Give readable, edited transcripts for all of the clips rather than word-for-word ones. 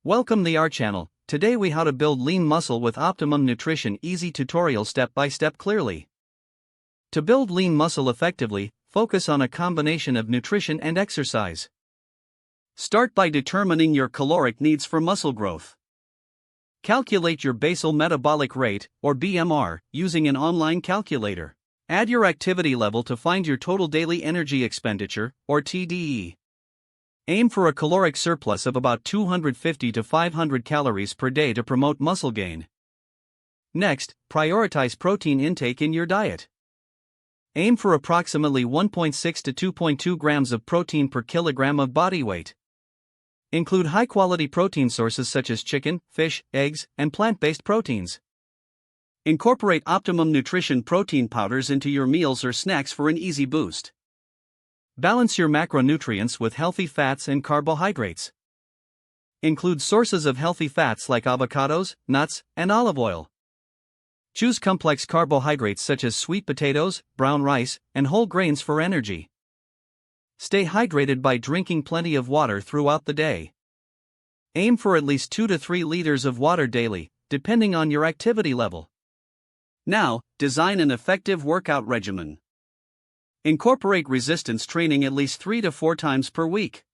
Welcome to our channel. Today we how to build lean muscle with Optimum Nutrition easy tutorial step by step clearly. To build lean muscle effectively, focus on a combination of nutrition and exercise. Start by determining your caloric needs for muscle growth. Calculate your basal metabolic rate, or BMR, using an online calculator. Add your activity level to find your total daily energy expenditure, or TDE. Aim for a caloric surplus of about 250 to 500 calories per day to promote muscle gain. Next, prioritize protein intake in your diet. Aim for approximately 1.6 to 2.2 grams of protein per kilogram of body weight. Include high-quality protein sources such as chicken, fish, eggs, and plant-based proteins. Incorporate Optimum Nutrition protein powders into your meals or snacks for an easy boost. Balance your macronutrients with healthy fats and carbohydrates. Include sources of healthy fats like avocados, nuts, and olive oil. Choose complex carbohydrates such as sweet potatoes, brown rice, and whole grains for energy. Stay hydrated by drinking plenty of water throughout the day. Aim for at least 2 to 3 liters of water daily, depending on your activity level. Now, design an effective workout regimen. Incorporate resistance training at least 3 to 4 times per week.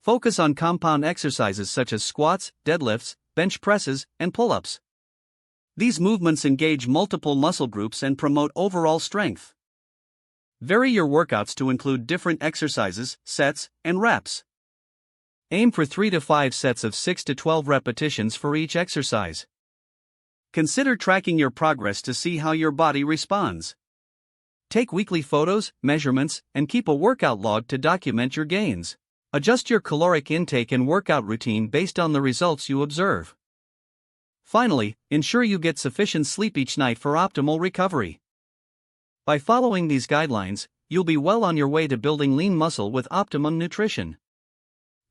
Focus on compound exercises such as squats, deadlifts, bench presses, and pull-ups. These movements engage multiple muscle groups and promote overall strength. Vary your workouts to include different exercises, sets, and reps. Aim for 3 to 5 sets of 6 to 12 repetitions for each exercise. Consider tracking your progress to see how your body responds. Take weekly photos, measurements, and keep a workout log to document your gains. Adjust your caloric intake and workout routine based on the results you observe. Finally, ensure you get sufficient sleep each night for optimal recovery. By following these guidelines, you'll be well on your way to building lean muscle with Optimum Nutrition.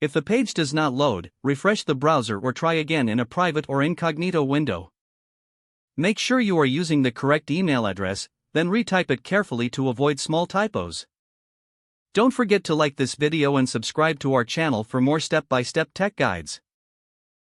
If the page does not load, refresh the browser or try again in a private or incognito window. Make sure you are using the correct email address, then retype it carefully to avoid small typos. Don't forget to like this video and subscribe to our channel for more step-by-step tech guides.